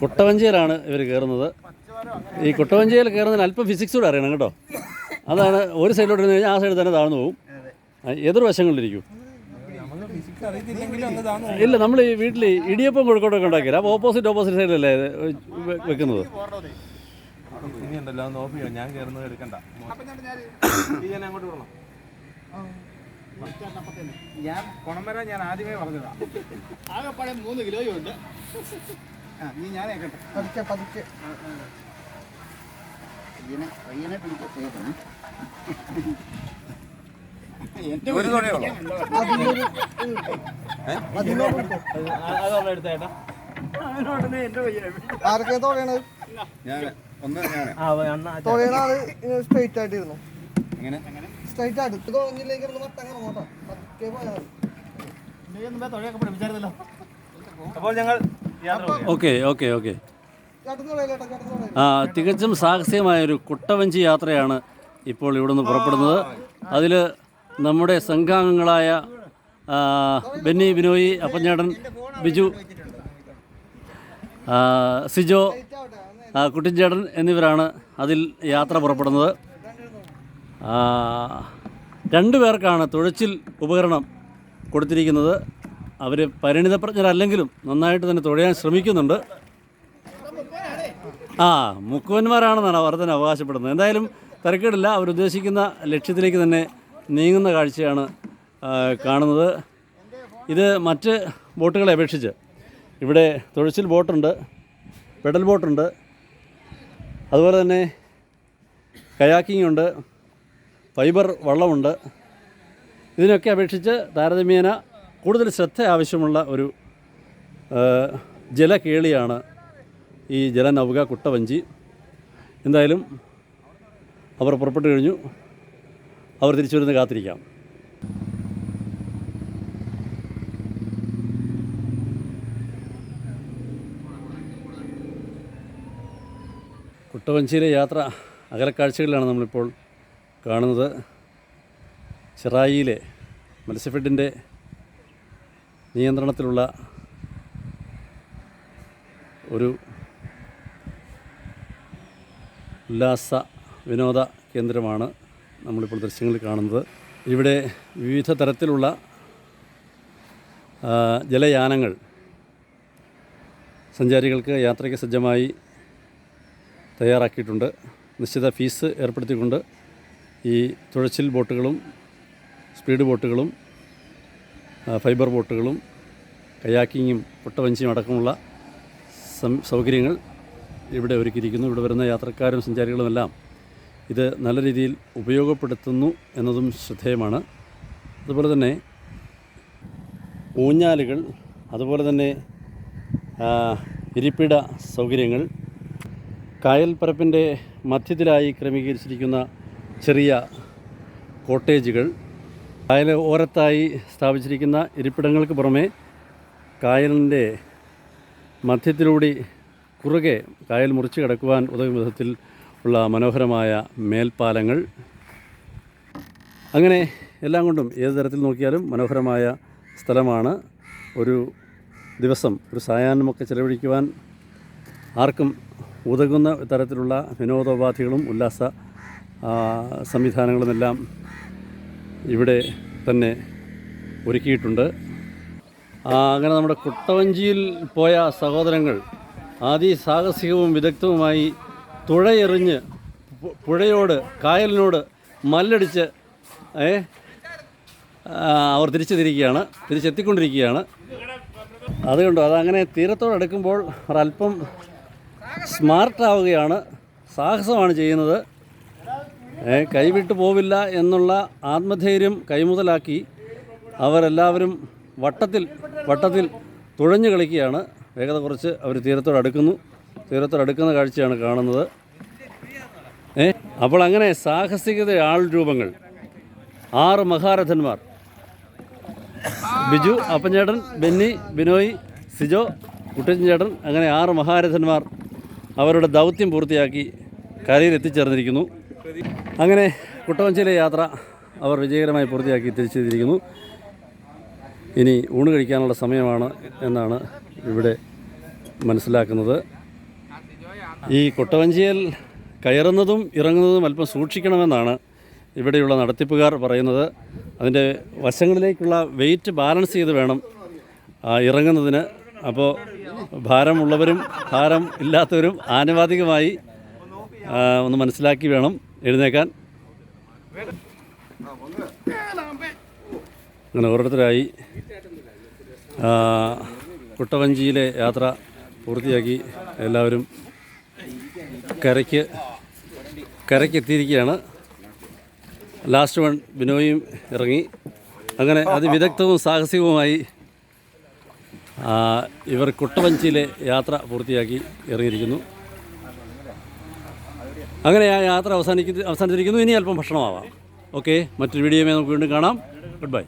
കുട്ടവഞ്ചിയിലാണ് ഇവർ കയറുന്നത്. ഈ കുട്ടവഞ്ചിയിൽ കയറുന്നതിന് അല്പം ഫിസിക്സ് കൂടെ അറിയണം കേട്ടോ. അതാണ് ഒരു സൈഡിലോട്ട് ഇരുന്ന് കഴിഞ്ഞാൽ ആ സൈഡിൽ തന്നെ താഴ്ന്നു പോകും. എതിർവശങ്ങളിലിരിക്കും. ഇല്ല, നമ്മൾ ഈ വീട്ടിൽ ഇടിയപ്പം കോഴിക്കോട്ടൊക്കെ ഉണ്ടാക്കിയത് അപ്പോൾ ഓപ്പോസിറ്റ് സൈഡിലല്ലേ വെക്കുന്നത്. ഞാൻ കയറുന്നത് എടുക്കണ്ട. ഞാൻ കുണം വരാൻ ഞാൻ ആദ്യമേ പറഞ്ഞതാ. ആകെപ്പാടെ 3 കിലോയുണ്ട്. നീ ഞാനേ കേട്ടെ പതുക്കെ ആരൊക്കെ തോന്നണത്? സ്ട്രൈറ്റ് ആയിട്ടിരുന്നു. സ്ട്രൈറ്റ് അടുത്ത് തോന്നിയിലേക്ക് നോട്ടോ. അപ്പോൾ ഞങ്ങൾ ഓക്കെ. തികച്ചും സാഹസികമായൊരു കുട്ടവഞ്ചി യാത്രയാണ് ഇപ്പോൾ ഇവിടുന്ന് പുറപ്പെടുന്നത്. അതിൽ നമ്മുടെ സംഘാംഗങ്ങളായ ബെന്നി, ബിനോയ്, അപ്പഞ്ഞേട്ടൻ, ബിജു, സിജോ, കുട്ടിച്ചേട്ടൻ എന്നിവരാണ് അതിൽ യാത്ര പുറപ്പെടുന്നത്. 2 പേർക്കാണ് തുഴച്ചിൽ ഉപകരണം കൊടുത്തിരിക്കുന്നത്. അവർ പരിണിതപ്രജ്ഞരല്ലെങ്കിലും നന്നായിട്ട് തന്നെ തുഴയാൻ ശ്രമിക്കുന്നുണ്ട്. മുക്കുവന്മാരാണെന്നാണ് അവർ തന്നെ അവകാശപ്പെടുന്നത്. എന്തായാലും തിരക്കേടില്ല, അവരുദ്ദേശിക്കുന്ന ലക്ഷ്യത്തിലേക്ക് തന്നെ നീങ്ങുന്ന കാഴ്ചയാണ് കാണുന്നത്. ഇത് മറ്റ് ബോട്ടുകളെ അപേക്ഷിച്ച് ഇവിടെ തുഴച്ചിൽ ബോട്ടുണ്ട്, പെഡൽ ബോട്ടുണ്ട്, അതുപോലെ തന്നെ കയാക്കിംഗ് ഉണ്ട്, ഫൈബർ വള്ളമുണ്ട്. ഇതിനൊക്കെ അപേക്ഷിച്ച് താരതമ്യേന കൂടുതൽ ശ്രദ്ധ ആവശ്യമുള്ള ഒരു ജലകേളിയാണ് ഈ ജലനൗക കുട്ടവഞ്ചി. എന്തായാലും അവർ പുറപ്പെട്ടു കഴിഞ്ഞു. അവർ തിരിച്ചു വരുന്നത് കാത്തിരിക്കാം. കുട്ടവഞ്ചിയിലെ യാത്ര അകലക്കാഴ്ചകളിലാണ് നമ്മളിപ്പോൾ കാണുന്നത്. ചെറായിയിലെ മത്സ്യഫെഡിൻ്റെ നിയന്ത്രണത്തിലുള്ള ഒരു ഉല്ലാസ വിനോദ കേന്ദ്രമാണ് നമ്മളിപ്പോൾ ദൃശ്യങ്ങളിൽ കാണുന്നത്. ഇവിടെ വിവിധ തരത്തിലുള്ള ജലയാനങ്ങൾ സഞ്ചാരികൾക്ക് യാത്രയ്ക്ക് സജ്ജമായി തയ്യാറാക്കിയിട്ടുണ്ട്. നിശ്ചിത ഫീസ് ഏർപ്പെടുത്തിക്കൊണ്ട് ഈ തുഴച്ചിൽ ബോട്ടുകളും സ്പീഡ് ബോട്ടുകളും ഫൈബർ ബോട്ടുകളും കയാക്കിങ്ങും കുട്ടവഞ്ചിയും അടക്കമുള്ള സൗകര്യങ്ങൾ ഇവിടെ ഒരുക്കിയിരിക്കുന്നു. ഇവിടെ വരുന്ന യാത്രക്കാരും സഞ്ചാരികളുമെല്ലാം ഇത് നല്ല രീതിയിൽ ഉപയോഗപ്പെടുത്തുന്നു എന്നതും ശ്രദ്ധേയമാണ്. അതുപോലെ തന്നെ ഊഞ്ഞാലുകൾ, അതുപോലെ തന്നെ ഇരിപ്പിട സൗകര്യങ്ങൾ, കായൽപ്പരപ്പിൻ്റെ മധ്യത്തിലായി ക്രമീകരിച്ചിരിക്കുന്ന ചെറിയ കോട്ടേജുകൾ, കായൽ ഓരത്തായി സ്ഥാപിച്ചിരിക്കുന്ന ഇരിപ്പിടങ്ങൾക്ക് പുറമെ കായലിൻ്റെ മധ്യത്തിലൂടെ കുറുകെ കായൽ മുറിച്ച് കടക്കുവാൻ ഉതകും വിധത്തിൽ ഉള്ള മനോഹരമായ മേൽപ്പാലങ്ങൾ. അങ്ങനെ എല്ലാം കൊണ്ടും ഏത് തരത്തിൽ നോക്കിയാലും മനോഹരമായ സ്ഥലമാണ്. ഒരു ദിവസം ഒരു സായാഹ്നമൊക്കെ ചെലവഴിക്കുവാൻ ആർക്കും ഉതകുന്ന തരത്തിലുള്ള വിനോദോപാധികളും ഉല്ലാസ സംവിധാനങ്ങളുമെല്ലാം ഇവിടെ തന്നെ ഒരുക്കിയിട്ടുണ്ട്. അങ്ങനെ നമ്മുടെ കുട്ടവഞ്ചിയിൽ പോയ സഹോദരങ്ങൾ അതിസാഹസികവും വിദഗ്ധവുമായി തുഴയെറിഞ്ഞ് പുഴയോട് കായലിനോട് മല്ലടിച്ച് അവർ തിരിച്ചെത്തിക്കൊണ്ടിരിക്കുകയാണ്. അതുകൊണ്ടോ അതങ്ങനെ തീരത്തോടടുക്കുമ്പോൾ ഒരല്പം സ്മാർട്ടാവുകയാണ്, സാഹസമാണ് ചെയ്യുന്നത്. കൈവിട്ടു പോവില്ല എന്നുള്ള ആത്മധൈര്യം കൈമുതലാക്കി അവരെല്ലാവരും വട്ടത്തിൽ തുഴഞ്ഞു കളിക്കുകയാണ്. വേഗത കുറച്ച് അവർ തീരത്തോടടുക്കുന്ന കാഴ്ചയാണ് കാണുന്നത്. അപ്പോൾ അങ്ങനെ സാഹസികത ആൾ രൂപങ്ങൾ 6 മഹാരഥന്മാർ, ബിജു, അപ്പഞ്ചേട്ടൻ, ബെന്നി, ബിനോയ്, സിജോ, കുട്ടിച്ചേട്ടൻ, അങ്ങനെ 6 മഹാരഥന്മാർ അവരുടെ ദൗത്യം പൂർത്തിയാക്കി കരയിൽ എത്തിച്ചേർന്നിരിക്കുന്നു. അങ്ങനെ കുട്ടവഞ്ചിയിലെ യാത്ര അവർ വിജയകരമായി പൂർത്തിയാക്കി തിരിച്ചെത്തിയിരിക്കുന്നു. ഇനി ഊണ് കഴിക്കാനുള്ള സമയമാണ് എന്നാണ് ഇവിടെ മനസ്സിലാക്കുന്നത്. ഈ കുട്ടവഞ്ചിയിൽ കയറുന്നതും ഇറങ്ങുന്നതും അല്പം സൂക്ഷിക്കണമെന്നാണ് ഇവിടെയുള്ള നടത്തിപ്പുകാർ പറയുന്നത്. അതിൻ്റെ വശങ്ങളിലേക്കുള്ള വെയിറ്റ് ബാലൻസ് ചെയ്ത് വേണം ഇറങ്ങുന്നതിന്. അപ്പോൾ ഭാരമുള്ളവരും ഭാരം ഇല്ലാത്തവരും ആനുപാതികമായി ഒന്ന് മനസ്സിലാക്കി വേണം എഴുന്നേക്കാൻ. അങ്ങനെ ഓരോരുത്തരായി കുട്ടവഞ്ചിയിലെ യാത്ര പൂർത്തിയാക്കി എല്ലാവരും കരയ്ക്കെത്തിയിരിക്കുകയാണ്. ലാസ്റ്റ് വൺ ബിനോയും ഇറങ്ങി. അങ്ങനെ അതിവിദഗ്ധവും സാഹസികവുമായി ഇവർ കുട്ടവഞ്ചിയിലെ യാത്ര പൂർത്തിയാക്കി ഇറങ്ങിയിരിക്കുന്നു. അങ്ങനെ ആ യാത്ര അവസാനിച്ചിരിക്കുന്നു. ഇനി അല്പം ഭക്ഷണമാവാം. ഓക്കെ, മറ്റൊരു വീഡിയോയുമായി നമുക്ക് വീണ്ടും കാണാം. Good bye.